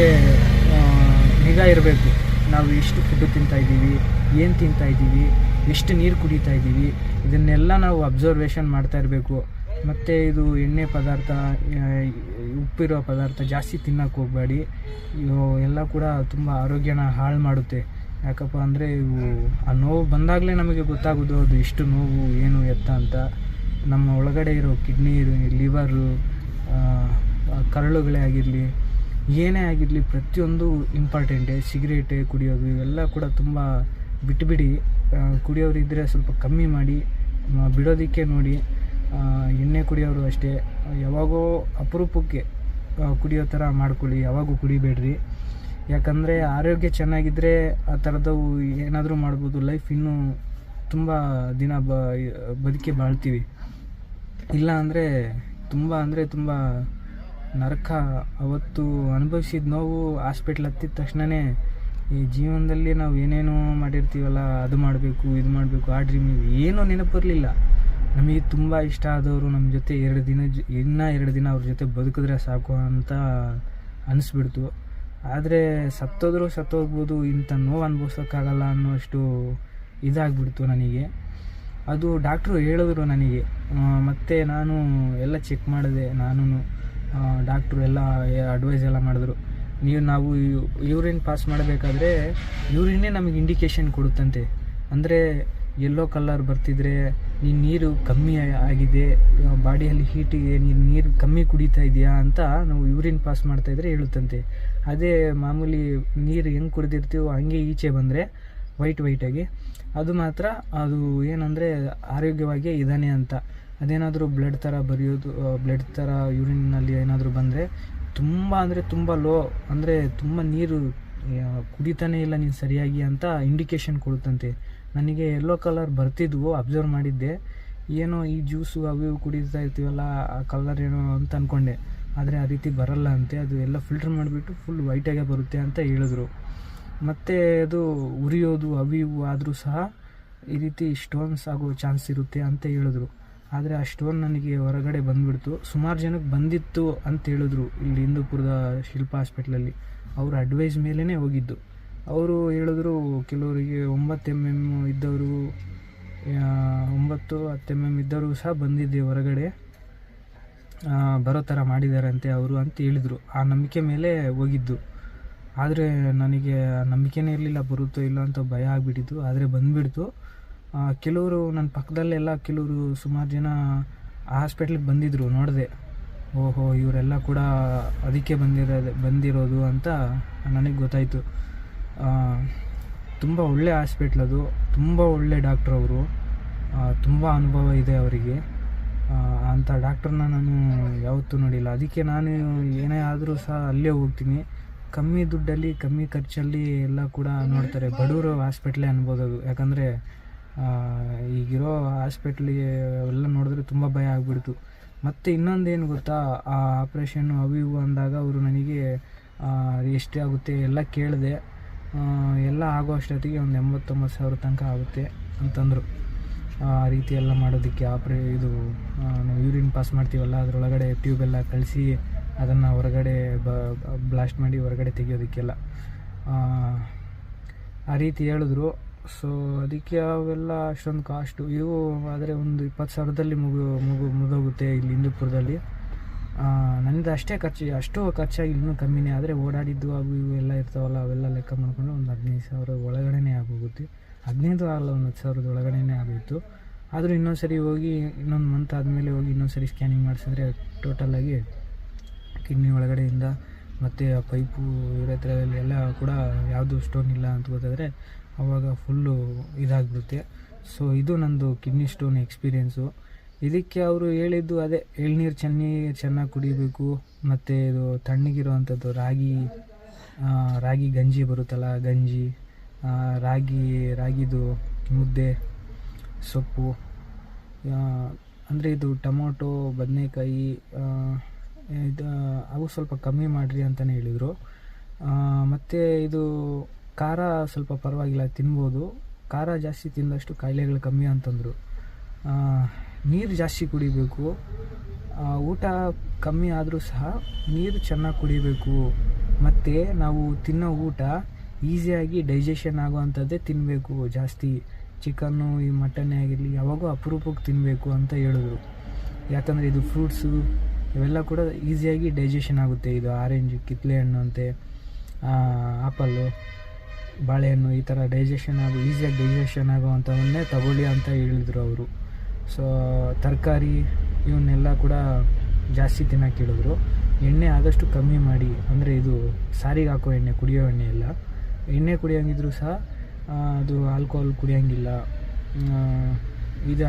ನಿಗಾ ಇರಬೇಕು. ನಾವು ಎಷ್ಟು ಫುಡ್ಡು ತಿಂತಾಯಿದ್ದೀವಿ, ಏನು ತಿಂತಾಯಿದ್ದೀವಿ, ಎಷ್ಟು ನೀರು ಕುಡಿತಾ ಇದ್ದೀವಿ, ಇದನ್ನೆಲ್ಲ ನಾವು ಅಬ್ಸರ್ವೇಷನ್ ಮಾಡ್ತಾ ಇರಬೇಕು. ಮತ್ತು ಇದು ಎಣ್ಣೆ ಪದಾರ್ಥ, ಉಪ್ಪಿರೋ ಪದಾರ್ಥ ಜಾಸ್ತಿ ತಿನ್ನೋಕ್ಕೆ ಹೋಗಬೇಡಿ. ಇವು ಎಲ್ಲ ಕೂಡ ತುಂಬ ಆರೋಗ್ಯನ ಹಾಳು ಮಾಡುತ್ತೆ. ಯಾಕಪ್ಪ ಅಂದರೆ ಇವು ಆ ನೋವು ಬಂದಾಗಲೇ ನಮಗೆ ಗೊತ್ತಾಗೋದು ಅದು ಎಷ್ಟು ನೋವು ಏನು ಎತ್ತ ಅಂತ. ನಮ್ಮ ಒಳಗಡೆ ಇರೋ ಕಿಡ್ನಿ, ಲಿವರು, ಕರಳುಗಳೇ ಆಗಿರಲಿ, ಏನೇ ಆಗಿರಲಿ ಪ್ರತಿಯೊಂದು ಇಂಪಾರ್ಟೆಂಟೇ. ಸಿಗರೇಟೇ ಕುಡಿಯೋದು ಇವೆಲ್ಲ ಕೂಡ ತುಂಬ ಬಿಟ್ಟುಬಿಡಿ. ಕುಡಿಯೋರಿದ್ದರೆ ಸ್ವಲ್ಪ ಕಮ್ಮಿ ಮಾಡಿ, ಬಿಡೋದಕ್ಕೆ ನೋಡಿ. ಎಣ್ಣೆ ಕುಡಿಯೋರು ಅಷ್ಟೇ, ಯಾವಾಗೋ ಅಪರೂಪಕ್ಕೆ ಕುಡಿಯೋ ಥರ ಮಾಡ್ಕೊಳ್ಳಿ, ಯಾವಾಗೂ ಕುಡಿಬೇಡ್ರಿ. ಯಾಕಂದರೆ ಆರೋಗ್ಯ ಚೆನ್ನಾಗಿದ್ದರೆ ಆ ಥರದವು ಏನಾದರೂ ಮಾಡ್ಬೋದು. ಲೈಫ್ ಇನ್ನೂ ತುಂಬ ದಿನ ಬದುಕಿ ಬಾಳ್ತೀವಿ. ಇಲ್ಲ ಅಂದರೆ ತುಂಬ ನರಕ. ಅವತ್ತು ಅನುಭವಿಸಿದ ನೋವು ಹಾಸ್ಪಿಟ್ಲ್ ಹತ್ತಿದ ತಕ್ಷಣವೇ ಈ ಜೀವನದಲ್ಲಿ ನಾವು ಏನೇನೋ ಮಾಡಿರ್ತೀವಲ್ಲ, ಅದು ಮಾಡಬೇಕು, ಇದು ಮಾಡಬೇಕು, ಆ ಡ್ರೀಮ್ ಏನೂ ನೆನಪಿರಲಿಲ್ಲ. ನಮಗೆ ತುಂಬ ಇಷ್ಟ ಆದವರು ನಮ್ಮ ಜೊತೆ ಇನ್ನೂ 2 ದಿನ ಅವ್ರ ಜೊತೆ ಬದುಕಿದ್ರೆ ಸಾಕು ಅಂತ ಅನಿಸ್ಬಿಡ್ತು. ಆದರೆ ಸತ್ತೋಗ್ಬೋದು, ಇಂಥ ನೋವು ಅನುಭವಿಸೋಕ್ಕಾಗಲ್ಲ ಅನ್ನೋಷ್ಟು ಇದಾಗ್ಬಿಡ್ತು ನನಗೆ. ಅದು ಡಾಕ್ಟ್ರು ಹೇಳಿದ್ರು ನನಗೆ. ಮತ್ತು ನಾನು ಎಲ್ಲ ಚೆಕ್ ಮಾಡಿದೆ. ಡಾಕ್ಟ್ರು ಎಲ್ಲ ಅಡ್ವೈಸ್ ಎಲ್ಲ ಮಾಡಿದ್ರು. ನಾವು ಯೂರಿನ್ ಪಾಸ್ ಮಾಡಬೇಕಾದ್ರೆ ಯೂರಿನ್ನೇ ನಮಗೆ ಇಂಡಿಕೇಷನ್ ಕೊಡುತ್ತಂತೆ. ಅಂದರೆ ಯೆಲ್ಲೋ ಕಲರ್ ಬರ್ತಿದ್ರೆ ನೀರು ಕಮ್ಮಿ ಆಗಿದೆ, ಬಾಡಿಯಲ್ಲಿ ಹೀಟಿಗೆ ನೀರು ಕಮ್ಮಿ ಕುಡಿತಾ ಇದೆಯಾ ಅಂತ ನಾವು ಯೂರಿನ್ ಪಾಸ್ ಮಾಡ್ತಾಯಿದ್ರೆ ಹೇಳುತ್ತಂತೆ. ಅದೇ ಮಾಮೂಲಿ ನೀರು ಹೆಂಗೆ ಕುಡಿದಿರ್ತೀವೋ ಹಂಗೆ ಈಚೆ ಬಂದರೆ ವೈಟಾಗಿ ಅದು ಮಾತ್ರ ಅದು ಏನಂದರೆ ಆರೋಗ್ಯವಾಗಿ ಇದ್ದಾನೆ ಅಂತ. ಅದೇನಾದರೂ ಬ್ಲಡ್ ಥರ ಯೂರಿನ್ನಲ್ಲಿ ಏನಾದರೂ ಬಂದರೆ ತುಂಬ ಲೋ, ಅಂದರೆ ತುಂಬ ನೀರು ಕುಡಿತಾನೇ ಇಲ್ಲ ನೀನು ಸರಿಯಾಗಿ ಅಂತ ಇಂಡಿಕೇಷನ್ ಕೊಡುತ್ತಂತೆ. ನನಗೆ ಯೆಲ್ಲೋ ಕಲರ್ ಬರ್ತಿದ್ವು, ಅಬ್ಸರ್ವ್ ಮಾಡಿದ್ದೆ. ಏನೋ ಈ ಜ್ಯೂಸು ಅವು ಇವು ಕುಡಿತಾ ಇರ್ತೀವಲ್ಲ, ಆ ಕಲರ್ ಏನೋ ಅಂತ ಅಂದ್ಕೊಂಡೆ. ಆದರೆ ಆ ರೀತಿ ಬರಲ್ಲ ಅಂತೆ. ಅದು ಎಲ್ಲ ಫಿಲ್ಟ್ರ್ ಮಾಡಿಬಿಟ್ಟು ಫುಲ್ ವೈಟಾಗೆ ಬರುತ್ತೆ ಅಂತ ಹೇಳಿದ್ರು. ಮತ್ತು ಅದು ಉರಿಯೋದು ಅವು ಇವು ಆದರೂ ಸಹ ಈ ರೀತಿ ಸ್ಟೋನ್ಸ್ ಆಗೋ ಚಾನ್ಸ್ ಇರುತ್ತೆ ಅಂತ ಹೇಳಿದ್ರು. ಆದರೆ ಆ ಸ್ಟೋನ್ ನನಗೆ ಹೊರಗಡೆ ಬಂದುಬಿಡ್ತು. ಸುಮಾರು ಜನಕ್ಕೆ ಬಂದಿತ್ತು ಅಂತ ಹೇಳಿದ್ರು ಇಲ್ಲಿ ಹಿಂದೂಪುರದ ಶಿಲ್ಪ ಹಾಸ್ಪಿಟ್ಲಲ್ಲಿ. ಅವ್ರ ಅಡ್ವೈಸ್ ಮೇಲೇ ಹೋಗಿದ್ದು. ಅವರು ಹೇಳಿದ್ರು ಕೆಲವರಿಗೆ 9 mm ಇದ್ದವರು, 9-10 mm ಇದ್ದವರು ಸಹ ಬಂದಿದ್ದೆ ಹೊರಗಡೆ ಬರೋ ಥರ ಮಾಡಿದಾರಂತೆ ಅವರು ಅಂತ ಹೇಳಿದರು. ಆ ನಂಬಿಕೆ ಮೇಲೆ ಹೋಗಿದ್ದು. ಆದರೆ ನನಗೆ ನಂಬಿಕೆನೇ ಇರಲಿಲ್ಲ, ಬರುತ್ತೋ ಇಲ್ಲ ಅಂತ ಭಯ ಆಗಿಬಿಟ್ಟಿತ್ತು. ಆದರೆ ಬಂದುಬಿಡ್ತು. ಕೆಲವರು ನನ್ನ ಪಕ್ಕದಲ್ಲೆಲ್ಲ ಸುಮಾರು ಜನ ಆ ಹಾಸ್ಪಿಟ್ಲಿಗೆ ಬಂದಿದ್ದರು. ನೋಡಿದೆ, ಓಹೋ ಇವರೆಲ್ಲ ಕೂಡ ಅದಕ್ಕೆ ಬಂದಿರೋದು ಅಂತ ನನಗೆ ಗೊತ್ತಾಯಿತು. ತುಂಬ ಒಳ್ಳೆ ಹಾಸ್ಪಿಟ್ಲ್ ಅದು, ತುಂಬ ಒಳ್ಳೆ ಡಾಕ್ಟ್ರ್ ಅವರು, ತುಂಬ ಅನುಭವ ಇದೆ ಅವರಿಗೆ. ಅಂಥ ಡಾಕ್ಟ್ರನ್ನ ನಾನು ಯಾವತ್ತೂ ನೋಡಿಲ್ಲ. ಅದಕ್ಕೆ ನಾನು ಏನೇ ಆದರೂ ಸಹ ಅಲ್ಲೇ ಹೋಗ್ತೀನಿ. ಕಮ್ಮಿ ದುಡ್ಡಲ್ಲಿ ಕಮ್ಮಿ ಖರ್ಚಲ್ಲಿ ಎಲ್ಲ ಕೂಡ ನೋಡ್ತಾರೆ. ಬಡವರು ಹಾಸ್ಪಿಟ್ಲೇ ಅನ್ಬೋದು ಅದು. ಯಾಕಂದರೆ ಈಗಿರೋ ಹಾಸ್ಪಿಟ್ಲಿಗೆ ಅವೆಲ್ಲ ನೋಡಿದ್ರೆ ತುಂಬ ಭಯ ಆಗಿಬಿಡ್ತು. ಮತ್ತು ಇನ್ನೊಂದೇನು ಗೊತ್ತಾ, ಆ ಆಪ್ರೇಷನ್ನು ಅವು ಇವು ಅಂದಾಗ ಅವರು ನನಗೆ ಎಷ್ಟೇ ಆಗುತ್ತೆ ಎಲ್ಲ ಕೇಳಿದೆ. ಎಲ್ಲ ಆಗೋ ಅಷ್ಟೊತ್ತಿಗೆ ಒಂದು 89 ಸಾವಿರ ತನಕ ಆಗುತ್ತೆ ಅಂತಂದರು. ಆ ರೀತಿ ಎಲ್ಲ ಮಾಡೋದಕ್ಕೆ ಇದು ನಾವು ಯೂರಿನ್ ಪಾಸ್ ಮಾಡ್ತೀವಲ್ಲ, ಅದರೊಳಗಡೆ ಟ್ಯೂಬೆಲ್ಲ ಕಳಿಸಿ ಅದನ್ನು ಹೊರಗಡೆ ಬ್ಲಾಸ್ಟ್ ಮಾಡಿ ಹೊರಗಡೆ ತೆಗಿಯೋದಕ್ಕೆಲ್ಲ ಆ ರೀತಿ ಹೇಳಿದ್ರು. ಸೊ ಅದಕ್ಕೆ ಅವೆಲ್ಲ ಅಷ್ಟೊಂದು ಕಾಸ್ಟು. ಇವು ಆದರೆ ಒಂದು 20 ಸಾವಿರದಲ್ಲಿ ಮುಗಿದೋಗುತ್ತೆ ಇಲ್ಲಿ ಹಿಂದೂಪುರದಲ್ಲಿ. ನನ್ನದು ಅಷ್ಟು ಖರ್ಚಾಗಿ ಇನ್ನೂ ಕಮ್ಮಿನೇ. ಆದರೆ ಓಡಾಡಿದ್ದು ಅವು ಇವು ಎಲ್ಲ ಇರ್ತಾವಲ್ಲ, ಅವೆಲ್ಲ ಲೆಕ್ಕ ಮಾಡಿಕೊಂಡು ಒಂದು 15 ಸಾವಿರ ಒಳಗಡೆನೇ ಆಗೋಗುತ್ತೆ. 15 ಆಗಲ್ಲ, ಒಂದು 10 ಸಾವಿರದ ಒಳಗಡೆನೇ ಆಗೋಯಿತು. ಆದರೂ ಇನ್ನೊಂದು ಸರಿ ಹೋಗಿ ಇನ್ನೊಂದು ಮಂತ್ ಆದಮೇಲೆ ಹೋಗಿ ಇನ್ನೊಂದು ಸರಿ ಸ್ಕ್ಯಾನಿಂಗ್ ಮಾಡಿಸಿದ್ರೆ ಟೋಟಲಾಗಿ ಕಿಡ್ನಿ ಒಳಗಡೆಯಿಂದ ಮತ್ತು ಪೈಪು ಇವರ ಹತ್ರ ಎಲ್ಲ ಕೂಡ ಯಾವುದು ಸ್ಟೋನ್ ಇಲ್ಲ ಅಂತ ಗೊತ್ತಾದರೆ ಆವಾಗ ಫುಲ್ಲು ಇದಾಗ್ಬಿಡುತ್ತೆ. ಸೊ ಇದು ನಂದು ಕಿಡ್ನಿ ಸ್ಟೋನ್ ಎಕ್ಸ್ಪೀರಿಯೆನ್ಸು. ಇದಕ್ಕೆ ಅವರು ಹೇಳಿದ್ದು ಅದೇ, ಎಳ್ನೀರು ಚೆನ್ನಾಗಿ ಕುಡಿಬೇಕು, ಮತ್ತು ಇದು ತಣ್ಣಗಿರುವಂಥದ್ದು ರಾಗಿ ಗಂಜಿ ಬರುತ್ತಲ್ಲ, ಗಂಜಿ, ರಾಗಿದು ಮುದ್ದೆ, ಸೊಪ್ಪು, ಅಂದರೆ ಇದು ಟೊಮೊಟೊ, ಬದನೆಕಾಯಿ, ಇದು ಅವು ಸ್ವಲ್ಪ ಕಮ್ಮಿ ಮಾಡಿರಿ ಅಂತಲೇ ಹೇಳಿದರು. ಮತ್ತು ಇದು ಖಾರ ಸ್ವಲ್ಪ ಪರವಾಗಿಲ್ಲ, ತಿನ್ಬೋದು. ಖಾರ ಜಾಸ್ತಿ ತಿಂದಷ್ಟು ಕಾಯಿಲೆಗಳು ಕಮ್ಮಿ ಅಂತಂದರು. ನೀರು ಜಾಸ್ತಿ ಕುಡಿಬೇಕು. ಊಟ ಕಮ್ಮಿ ಆದರೂ ಸಹ ನೀರು ಚೆನ್ನಾಗಿ ಕುಡಿಬೇಕು. ಮತ್ತು ನಾವು ತಿನ್ನೋ ಊಟ ಈಸಿಯಾಗಿ ಡೈಜೆಷನ್ ಆಗೋವಂಥದ್ದೇ ತಿನ್ನಬೇಕು. ಜಾಸ್ತಿ ಚಿಕನ್ನು, ಈ ಮಟನ್ನೇ ಆಗಿರಲಿ ಯಾವಾಗೂ ಅಪರೂಪಕ್ಕೆ ತಿನ್ನಬೇಕು ಅಂತ ಹೇಳಿದ್ರು. ಯಾಕಂದರೆ ಇದು ಫ್ರೂಟ್ಸು ಇವೆಲ್ಲ ಕೂಡ ಈಸಿಯಾಗಿ ಡೈಜೆಷನ್ ಆಗುತ್ತೆ. ಇದು ಆರೆಂಜ್, ಕಿತ್ತಳೆ ಹಣ್ಣು ಅಂತೆ, ಆಪಲ್ಲು, ಬಾಳೆಹಣ್ಣು ಈ ಥರ ಈಸಿಯಾಗಿ ಡೈಜೆಷನ್ ಆಗೋವಂಥವನ್ನೇ ತಗೊಳ್ಳಿ ಅಂತ ಹೇಳಿದರು ಅವರು. ಸೊ ತರಕಾರಿ ಇವನ್ನೆಲ್ಲ ಕೂಡ ಜಾಸ್ತಿ ತಿನ್ನೋಕೆ ಹೇಳಿದ್ರು. ಎಣ್ಣೆ ಆದಷ್ಟು ಕಮ್ಮಿ ಮಾಡಿ, ಅಂದರೆ ಇದು ಸಾರಿಗೆ ಹಾಕೋ ಎಣ್ಣೆ, ಕುಡಿಯೋ ಎಣ್ಣೆ ಎಲ್ಲ. ಎಣ್ಣೆ ಕುಡಿಯೋಂಗಿದ್ರು ಸಹ ಅದು ಆಲ್ಕೋಹಾಲ್ ಕುಡಿಯೋಂಗಿಲ್ಲ. ಇದು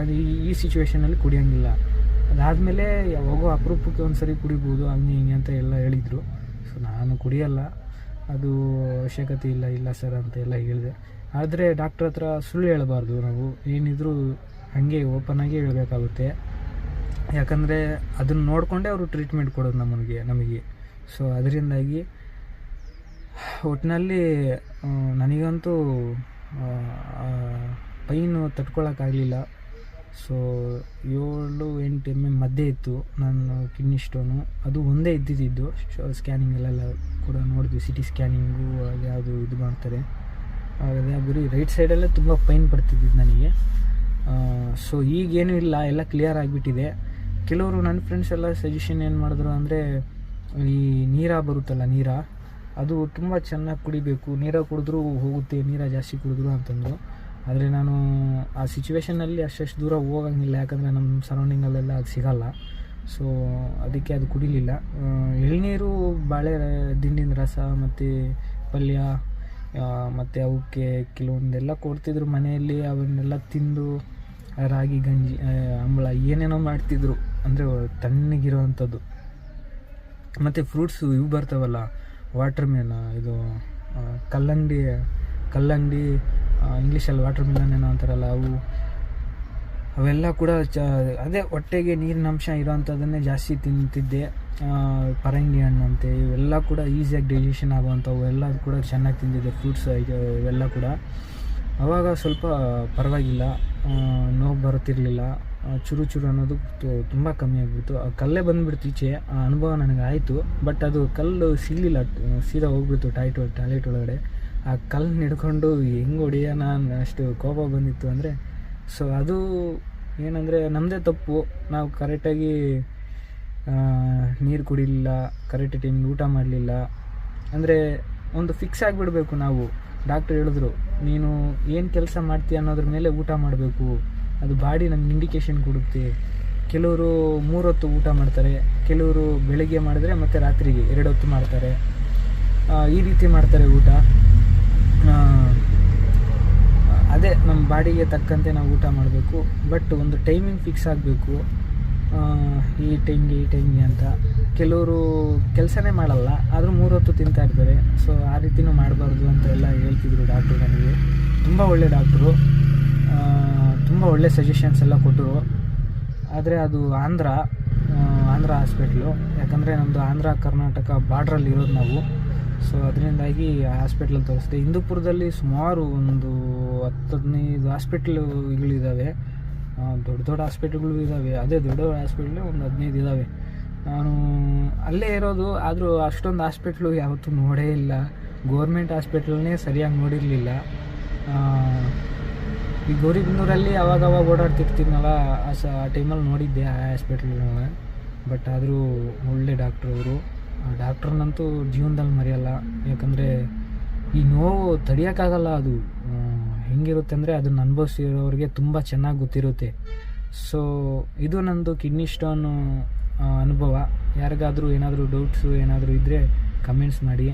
ಈ ಸಿಚುವೇಷನಲ್ಲಿ ಕುಡಿಯೋಂಗಿಲ್ಲ. ಅದಾದಮೇಲೆ ಯಾವಾಗೋ ಅಪರೂಪಕ್ಕೆ ಒಂದು ಸರಿ ಕುಡಿಬೋದು, ಹಂಗೆ ಹಿಂಗೆ ಅಂತ ಎಲ್ಲ ಹೇಳಿದರು. ಸೊ ನಾನು ಕುಡಿಯೋಲ್ಲ, ಅದು ಅವಶ್ಯಕತೆ ಇಲ್ಲ ಸರ್ ಅಂತ ಎಲ್ಲ ಹೇಳಿದೆ. ಆದರೆ ಡಾಕ್ಟ್ರ್ ಹತ್ರ ಸುಳ್ಳು ಹೇಳಬಾರ್ದು. ನಾವು ಏನಿದ್ರು ಹಾಗೆ ಓಪನ್ನಾಗಿ ಹೇಳಬೇಕಾಗುತ್ತೆ. ಯಾಕಂದರೆ ಅದನ್ನು ನೋಡಿಕೊಂಡೇ ಅವರು ಟ್ರೀಟ್ಮೆಂಟ್ ಕೊಡೋದು ನಮಗೆ. ಸೊ ಅದರಿಂದಾಗಿ ಒಟ್ಟಿನಲ್ಲಿ ನನಗಂತೂ ಪೈನು ತಡ್ಕೊಳಕ್ಕಾಗಲಿಲ್ಲ. ಸೊ 7-8 mm ಮಧ್ಯೆ ಇತ್ತು ನನ್ನ ಕಿಡ್ನಿ ಸ್ಟೋನು. ಅದು ಒಂದೇ ಇದ್ದಿದ್ದು. ಸ್ಕ್ಯಾನಿಂಗಲ್ಲೆಲ್ಲ ಕೂಡ ನೋಡಿದ್ವಿ, CT ಸ್ಕ್ಯಾನಿಂಗು ಅದು ಯಾವುದು ಇದು ಮಾಡ್ತಾರೆ. ಅದೇ ಬರೀ ರೈಟ್ ಸೈಡಲ್ಲೇ ತುಂಬ ಪೈನ್ ಬರ್ತಿದ್ದಿದ್ದು ನನಗೆ. ಸೊ ಈಗೇನೂ ಇಲ್ಲ, ಎಲ್ಲ ಕ್ಲಿಯರ್ ಆಗಿಬಿಟ್ಟಿದೆ. ಕೆಲವರು ನನ್ನ ಫ್ರೆಂಡ್ಸ್ ಎಲ್ಲ ಸಜೆಷನ್ ಏನು ಮಾಡಿದ್ರು ಅಂದರೆ, ಈ ನೀರ ಬರುತ್ತಲ್ಲ, ಅದು ತುಂಬ ಚೆನ್ನಾಗಿ ಕುಡಿಬೇಕು, ನೀರ ಕುಡಿದ್ರೂ ಹೋಗುತ್ತೆ, ನೀರ ಜಾಸ್ತಿ ಕುಡಿದ್ರು ಅಂತಂದರು. ಆದರೆ ನಾನು ಆ ಸಿಚುವೇಷನಲ್ಲಿ ಅಷ್ಟು ದೂರ ಹೋಗಂಗಿಲ್ಲ, ಯಾಕಂದರೆ ನಮ್ಮ ಸರೌಂಡಿಂಗಲ್ಲೆಲ್ಲ ಅದು ಸಿಗೋಲ್ಲ. ಸೊ ಅದಕ್ಕೆ ಅದು ಕುಡಿಲಿಲ್ಲ. ಎಳ್ನೀರು, ಬಾಳೆ ದಿಂಡಿನ ರಸ ಮತ್ತು ಪಲ್ಯ ಮತ್ತು ಅವಕ್ಕೆ ಕೆಲವೊಂದೆಲ್ಲ ಕೊಡ್ತಿದ್ರು ಮನೆಯಲ್ಲಿ. ಅವನ್ನೆಲ್ಲ ತಿಂದು ರಾಗಿ ಗಂಜಿ, ಅಂಬಳ ಏನೇನೋ ಮಾಡ್ತಿದ್ರು, ಅಂದರೆ ತಣ್ಣಗಿರೋವಂಥದ್ದು. ಮತ್ತು ಫ್ರೂಟ್ಸು ಇವು ಬರ್ತಾವಲ್ಲ, ವಾಟರ್ ಮೆಲನ್, ಇದು ಕಲ್ಲಂಗಡಿ ಇಂಗ್ಲೀಷಲ್ಲಿ ವಾಟರ್ ಮೆಲನ್ ಏನೋ ಅಂತಾರಲ್ಲ, ಅವೆಲ್ಲ ಕೂಡ ಅದೇ ಹೊಟ್ಟೆಗೆ ನೀರಿನ ಅಂಶ ಇರೋವಂಥದ್ದನ್ನೇ ಜಾಸ್ತಿ ತಿಂತಿದ್ದೆ. ಪರಂಗಿ ಹಣ್ಣು ಅಂತೆ, ಇವೆಲ್ಲ ಕೂಡ ಈಸಿಯಾಗಿ ಡೈಜೆಷನ್ ಆಗುವಂಥವು ಎಲ್ಲ ಕೂಡ ಚೆನ್ನಾಗಿ ತಿಂದಿದ್ದೆ. ಫ್ರೂಟ್ಸ್ ಇವೆಲ್ಲ ಕೂಡ ಆವಾಗ ಸ್ವಲ್ಪ ಪರವಾಗಿಲ್ಲ, ನೋವು ಬರುತ್ತಿರಲಿಲ್ಲ. ಚುರು ಅನ್ನೋದು ತುಂಬ ಕಮ್ಮಿ ಆಗಿಬಿಡ್ತು. ಆ ಕಲ್ಲೇ ಬಂದುಬಿಡ್ತು ಈಚೆ. ಆ ಅನುಭವ ನನಗೆ ಆಯಿತು. ಬಟ್ ಅದು ಕಲ್ಲು ಸಿಗಲಿಲ್ಲ, ಸೀದಾ ಹೋಗ್ಬಿಡ್ತು ಟಾಯ್ಲೆಟ್ ಒಳಗಡೆ. ಆ ಕಲ್ಲು ಹಿಡ್ಕೊಂಡು ಹೆಂಗೆ ಹೊಡೆಯೋಣ ಅಷ್ಟು ಕೋಪ ಬಂದಿತ್ತು ಅಂದರೆ. ಸೊ ಅದು ಏನಂದರೆ ನಮ್ಮದೇ ತಪ್ಪು. ನಾವು ಕರೆಕ್ಟಾಗಿ ನೀರು ಕುಡಿಲಿಲ್ಲ, ಕರೆಕ್ಟ್ ಟೈಮಿಗೆ ಊಟ ಮಾಡಲಿಲ್ಲ. ಅಂದರೆ ಒಂದು ಫಿಕ್ಸ್ ಆಗಿಬಿಡಬೇಕು ನಾವು. ಡಾಕ್ಟ್ರ್ ಹೇಳಿದ್ರು, ನೀನು ಏನು ಕೆಲಸ ಮಾಡ್ತೀಯ ಅನ್ನೋದ್ರ ಮೇಲೆ ಊಟ ಮಾಡಬೇಕು, ಅದು ಬಾಡಿ ನಮ್ಗೆ ಇಂಡಿಕೇಷನ್ ಕೊಡುತ್ತೆ. ಕೆಲವರು 3 ಹೊತ್ತು ಊಟ ಮಾಡ್ತಾರೆ, ಕೆಲವರು ಬೆಳಗ್ಗೆ ಮಾಡಿದ್ರೆ ಮತ್ತು ರಾತ್ರಿಗೆ 2 ಹೊತ್ತು ಮಾಡ್ತಾರೆ. ಈ ರೀತಿ ಮಾಡ್ತಾರೆ ಊಟ. ಅದೇ ನಮ್ಮ ಬಾಡಿಗೆ ತಕ್ಕಂತೆ ನಾವು ಊಟ ಮಾಡಬೇಕು. ಬಟ್ ಒಂದು ಟೈಮಿಂಗ್ ಫಿಕ್ಸ್ ಆಗಬೇಕು, ಈ ಟೈಮ್ಗೆ ಅಂತ. ಕೆಲವರು ಕೆಲಸನೇ ಮಾಡಲ್ಲ, ಆದರೂ 3 ಹೊತ್ತು ತಿಂತಾ ಇರ್ತಾರೆ. ಸೊ ಆ ರೀತಿನೂ ಮಾಡಬಾರ್ದು ಅಂತ ಎಲ್ಲ ಹೇಳ್ತಿದ್ರು ಡಾಕ್ಟ್ರು. ನನಗೆ ತುಂಬ ಒಳ್ಳೆ ಡಾಕ್ಟ್ರು, ತುಂಬ ಒಳ್ಳೆ ಸಜೆಷನ್ಸ್ ಎಲ್ಲ ಕೊಟ್ಟರು. ಆದರೆ ಅದು ಆಂಧ್ರ ಹಾಸ್ಪಿಟ್ಲು. ಯಾಕಂದರೆ ನಮ್ಮದು ಆಂಧ್ರ ಕರ್ನಾಟಕ ಬಾರ್ಡ್ರಲ್ಲಿ ಇರೋದು ನಾವು. ಸೊ ಅದರಿಂದಾಗಿ ಆ ಹಾಸ್ಪಿಟ್ಲಲ್ಲಿ ತೋರಿಸಿದೆ. ಹಿಂದೂಪುರದಲ್ಲಿ ಸುಮಾರು ಒಂದು 10-15 ಹಾಸ್ಪಿಟ್ಲುಗಳಿದ್ದಾವೆ, ದೊಡ್ಡ ಹಾಸ್ಪಿಟ್ಲ್ಗಳು ಇದ್ದಾವೆ. ಅದೇ ದೊಡ್ಡ ಹಾಸ್ಪಿಟ್ಲು ಒಂದು 15 ಇದ್ದಾವೆ. ನಾನು ಅಲ್ಲೇ ಇರೋದು, ಆದರೂ ಅಷ್ಟೊಂದು ಹಾಸ್ಪಿಟ್ಲು ಯಾವತ್ತೂ ನೋಡೇ ಇಲ್ಲ. ಗೋರ್ಮೆಂಟ್ ಹಾಸ್ಪಿಟ್ಲನ್ನೇ ಸರಿಯಾಗಿ ನೋಡಿರಲಿಲ್ಲ. ಈ ಗೌರಿಬಿದನೂರಲ್ಲಿ ಅವಾಗ ಓಡಾಡ್ತಿರ್ತೀನಲ್ಲ, ಆ ಟೈಮಲ್ಲಿ ನೋಡಿದ್ದೆ ಆ ಹಾಸ್ಪಿಟ್ಲನ್ನ. ಬಟ್ ಆದರೂ ಒಳ್ಳೆ ಡಾಕ್ಟ್ರು ಅವರು. ಆ ಡಾಕ್ಟ್ರನ್ನಂತೂ ಜೀವನದಲ್ಲಿ ಮರೆಯಲ್ಲ. ಯಾಕಂದರೆ ಈ ನೋವು ತಡೆಯೋಕ್ಕಾಗಲ್ಲ. ಅದು ಹೆಂಗಿರುತ್ತೆ ಅಂದರೆ ಅದನ್ನು ಅನುಭವಿಸಿರೋರಿಗೆ ತುಂಬ ಚೆನ್ನಾಗಿ ಗೊತ್ತಿರುತ್ತೆ. ಸೊ ಇದು ನಂದು ಕಿಡ್ನಿ ಸ್ಟೋನು ಅನುಭವ. ಯಾರಿಗಾದರೂ ಏನಾದರೂ ಡೌಟ್ಸು ಏನಾದರೂ ಇದ್ದರೆ ಕಮೆಂಟ್ಸ್ ಮಾಡಿ.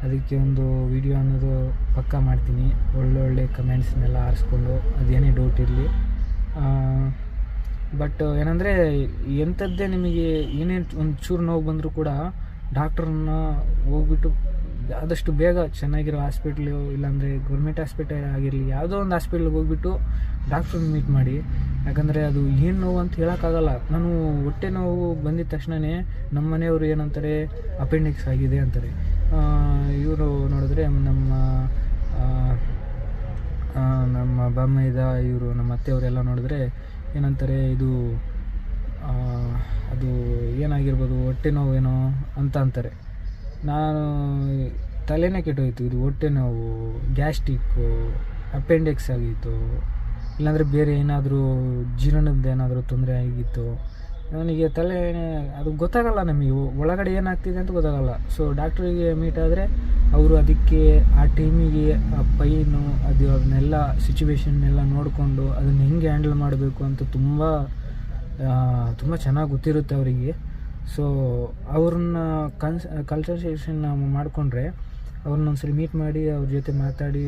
ಅದಕ್ಕೆ ಒಂದು ವಿಡಿಯೋ ಅನ್ನೋದು ಪಕ್ಕಾ ಮಾಡ್ತೀನಿ, ಒಳ್ಳೊಳ್ಳೆ ಕಮೆಂಟ್ಸ್ನೆಲ್ಲ ಆರಿಸ್ಕೊಂಡು, ಅದೇನೇ ಡೌಟ್ ಇರಲಿ. ಬಟ್ ಏನಂದರೆ ಎಂಥದ್ದೇ ನಿಮಗೆ ಏನೇ ಒಂದು ಚೂರು ನೋವು ಬಂದರೂ ಕೂಡ ಡಾಕ್ಟ್ರನ್ನ ಹೋಗ್ಬಿಟ್ಟು ಆದಷ್ಟು ಬೇಗ ಚೆನ್ನಾಗಿರೋ ಹಾಸ್ಪಿಟ್ಲು, ಇಲ್ಲಾಂದರೆ ಗೌರ್ಮೆಂಟ್ ಹಾಸ್ಪಿಟಲ್ ಆಗಿರಲಿ, ಯಾವುದೋ ಒಂದು ಹಾಸ್ಪಿಟ್ಲಿಗೆ ಹೋಗ್ಬಿಟ್ಟು ಡಾಕ್ಟ್ರನ್ನ ಮೀಟ್ ಮಾಡಿ. ಯಾಕಂದರೆ ಅದು ಏನು ನೋವು ಅಂತ ಹೇಳೋಕ್ಕಾಗಲ್ಲ. ನಾನು ಹೊಟ್ಟೆ ನೋವು ಬಂದಿದ ತಕ್ಷಣವೇ ನಮ್ಮ ಮನೆಯವರು ಏನಂತಾರೆ, ಅಪೆಂಡಿಕ್ಸ್ ಆಗಿದೆ ಅಂತಾರೆ. ಇವರು ನೋಡಿದ್ರೆ ನಮ್ಮ ಬಾಮೈದ ಇವರು ನಮ್ಮ ಅತ್ತೆಯವರೆಲ್ಲ ನೋಡಿದ್ರೆ ಏನಂತಾರೆ, ಇದು ಅದು ಏನಾಗಿರ್ಬೋದು, ಹೊಟ್ಟೆ ನೋವೇನೋ ಅಂತ ಅಂತಾರೆ. ನಾನು ತಲೆನೇ ಕೆಟ್ಟೋಯ್ತು, ಇದು ಹೊಟ್ಟೆ ನೋವು, ಗ್ಯಾಸ್ಟ್ರಿಕ್ಕು, ಅಪೆಂಡಿಕ್ಸ್ ಆಗಿತ್ತು, ಇಲ್ಲಾಂದರೆ ಬೇರೆ ಏನಾದರೂ ಜೀರ್ಣದ ಏನಾದರೂ ತೊಂದರೆ ಆಗಿತ್ತು. ನನಗೆ ತಲೆ ಅದು ಗೊತ್ತಾಗಲ್ಲ, ನಮಗೆ ಒಳಗಡೆ ಏನಾಗ್ತಿದೆ ಅಂತ ಗೊತ್ತಾಗಲ್ಲ. ಸೊ ಡಾಕ್ಟ್ರಿಗೆ ಮೀಟ್ ಆದರೆ ಅವರು ಅದಕ್ಕೆ ಆ ಟೈಮಿಗೆ ಆ ಪೈನು ಅದನ್ನೆಲ್ಲ ಸಿಚುವೇಶನ್ನೆಲ್ಲ ನೋಡಿಕೊಂಡು ಅದನ್ನು ಹೆಂಗೆ ಹ್ಯಾಂಡಲ್ ಮಾಡಬೇಕು ಅಂತ ತುಂಬ ಚೆನ್ನಾಗಿ ಗೊತ್ತಿರುತ್ತೆ ಅವರಿಗೆ. ಸೊ ಅವ್ರನ್ನ ಕನ್ಸಲ್ಟೇಷನ್ ನಾವು ಮಾಡಿಕೊಂಡ್ರೆ ಅವ್ರನ್ನ ಒಂದ್ಸರಿ ಮೀಟ್ ಮಾಡಿ ಅವ್ರ ಜೊತೆ ಮಾತಾಡಿ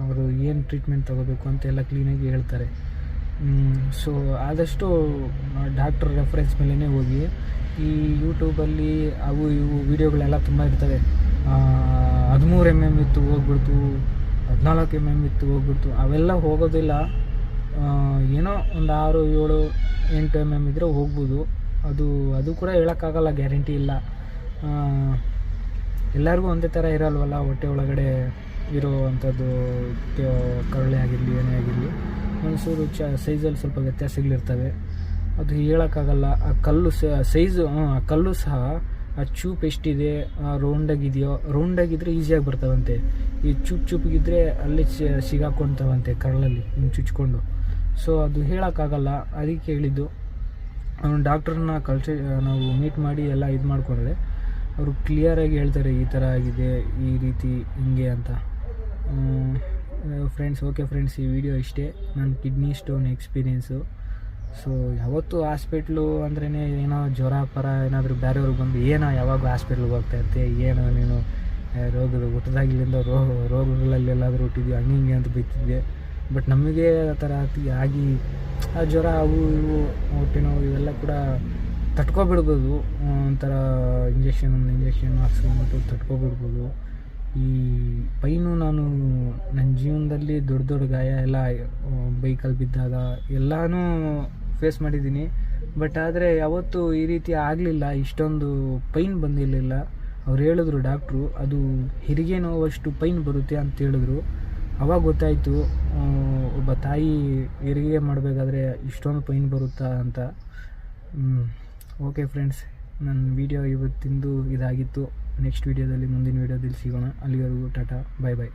ಅವರು ಏನು ಟ್ರೀಟ್ಮೆಂಟ್ ತೊಗೋಬೇಕು ಅಂತೆಲ್ಲ ಕ್ಲೀನಾಗಿ ಹೇಳ್ತಾರೆ. ಸೊ ಆದಷ್ಟು ಡಾಕ್ಟ್ರ್ ರೆಫರೆನ್ಸ್ ಮೇಲೇ ಹೋಗಿ. ಈ ಯೂಟ್ಯೂಬಲ್ಲಿ ಅವು ಇವು ವೀಡಿಯೋಗಳೆಲ್ಲ ತುಂಬ ಇರ್ತವೆ. 13 mm ಇತ್ತು ಹೋಗ್ಬಿಡ್ತು, 14 mm ಇತ್ತು ಹೋಗ್ಬಿಡ್ತು, ಅವೆಲ್ಲ ಹೋಗೋದಿಲ್ಲ. ಏನೋ ಒಂದು 6, 7, 8 mm ಇದ್ದರೆ ಹೋಗ್ಬೋದು. ಅದು ಕೂಡ ಹೇಳೋಕ್ಕಾಗಲ್ಲ, ಗ್ಯಾರಂಟಿ ಇಲ್ಲ. ಎಲ್ಲರಿಗೂ ಒಂದೇ ಥರ ಇರಲ್ವಲ್ಲ, ಹೊಟ್ಟೆ ಒಳಗಡೆ ಇರೋ ಅಂಥದ್ದು ಕರಳೆ ಆಗಿರಲಿ ಏನೇ ಆಗಿರಲಿ, ಒಂಚೂರು ಸೈಜಲ್ಲಿ ಸ್ವಲ್ಪ ವ್ಯತ್ಯಾಸಗಳಿರ್ತವೆ. ಅದು ಹೇಳೋಕ್ಕಾಗಲ್ಲ. ಆ ಕಲ್ಲು ಸೈಜು, ಆ ಕಲ್ಲು ಸಹ ಆ ಚೂಪ್ ಎಷ್ಟಿದೆ, ರೌಂಡಾಗಿದೆಯೋ, ರೌಂಡಾಗಿದ್ದರೆ ಈಸಿಯಾಗಿ ಬರ್ತಾವಂತೆ. ಈ ಚೂಪಿಗಿದ್ರೆ ಅಲ್ಲಿ ಸಿಗಾಕೊಳ್ತಾವಂತೆ ಕರಳಲ್ಲಿ ಚುಚ್ಕೊಂಡು. ಸೊ ಅದು ಹೇಳೋಕ್ಕಾಗಲ್ಲ, ಅದಕ್ಕೆ ಹೇಳಿದ್ದು. ಡಾಕ್ಟ್ರನ್ನ ನಾವು ಮೀಟ್ ಮಾಡಿ ಎಲ್ಲ ಇದು ಮಾಡಿಕೊಂಡ್ರೆ ಅವರು ಕ್ಲಿಯರಾಗಿ ಹೇಳ್ತಾರೆ, ಈ ಥರ ಆಗಿದೆ, ಈ ರೀತಿ ಹಿಂಗೆ ಅಂತ. ಫ್ರೆಂಡ್ಸ್, ಓಕೆ ಫ್ರೆಂಡ್ಸ್, ಈ ವಿಡಿಯೋ ಇಷ್ಟೇ, ನನ್ನ ಕಿಡ್ನಿ ಸ್ಟೋನ್ ಎಕ್ಸ್ಪೀರಿಯೆನ್ಸು. ಸೊ ಯಾವತ್ತೂ ಹಾಸ್ಪಿಟ್ಲು ಅಂದ್ರೇ ಏನೋ ಜ್ವರ ಏನಾದರೂ ಬೇರೆಯವ್ರಿಗೆ ಬಂದು ಯಾವಾಗ ಹಾಸ್ಪಿಟ್ಲಿಗೆ ಹೋಗ್ತಾ ಇರ್ತೆ, ಏನೋ ನೀನು ರೋಗದ ಹುಟ್ಟದಾಗಿಲ್ಲಿಂದ ರೋಗಗಳಲ್ಲೆಲ್ಲಾದರೂ ಹುಟ್ಟಿದ್ವಿ ಹಂಗೆ ಅಂತ ಬೈತಿದ್ದೆ. ಬಟ್ ನಮಗೆ ಆ ಥರ ಆಗಿ ಆ ಜ್ವರ, ಅವು ಇವು, ಹೊಟ್ಟೆ ನೋವು ಇವೆಲ್ಲ ಕೂಡ ತಡ್ಕೊಬಿಡ್ಬೋದು. ಒಂಥರ ಇಂಜೆಕ್ಷನ್ ಹಾಕ್ಸ್ಕೊಂಬಿಟ್ಟು ತಡ್ಕೊಬಿಡ್ಬೋದು. ಈ ಪೈನು ನಾನು ನನ್ನ ಜೀವನದಲ್ಲಿ ದೊಡ್ಡ ಗಾಯ ಎಲ್ಲ ಬೈಕಲ್ಲಿ ಬಿದ್ದಾಗ ಎಲ್ಲನೂ ಫೇಸ್ ಮಾಡಿದ್ದೀನಿ. ಬಟ್ ಆದರೆ ಯಾವತ್ತೂ ಈ ರೀತಿ ಆಗಲಿಲ್ಲ, ಇಷ್ಟೊಂದು ಪೈನ್ ಬಂದಿರಲಿಲ್ಲ. ಅವ್ರು ಹೇಳಿದ್ರು ಡಾಕ್ಟ್ರು, ಅದು ಹೆರಿಗೆ ನೋವಷ್ಟು ಪೈನ್ ಬರುತ್ತೆ ಅಂತ ಹೇಳಿದ್ರು. ಅವಾಗ ಗೊತ್ತಾಯಿತು, ಒಬ್ಬ ತಾಯಿ ಹೆರಿಗೆ ಮಾಡಬೇಕಾದ್ರೆ ಇಷ್ಟೊಂದು ಪೈನ್ ಬರುತ್ತಾ ಅಂತ. ಓಕೆ ಫ್ರೆಂಡ್ಸ್, ನನ್ನ ವಿಡಿಯೋ ಇವತ್ತಿಂದು ಇದಾಗಿತ್ತು. ನೆಕ್ಸ್ಟ್ ವಿಡಿಯೋದಲ್ಲಿ, ಮುಂದಿನ ವಿಡಿಯೋದಲ್ಲಿ ಸಿಗೋಣ. ಅಲ್ಲಿವರೆಗೂ ಟಾಟಾ, ಬಾಯ್ ಬಾಯ್.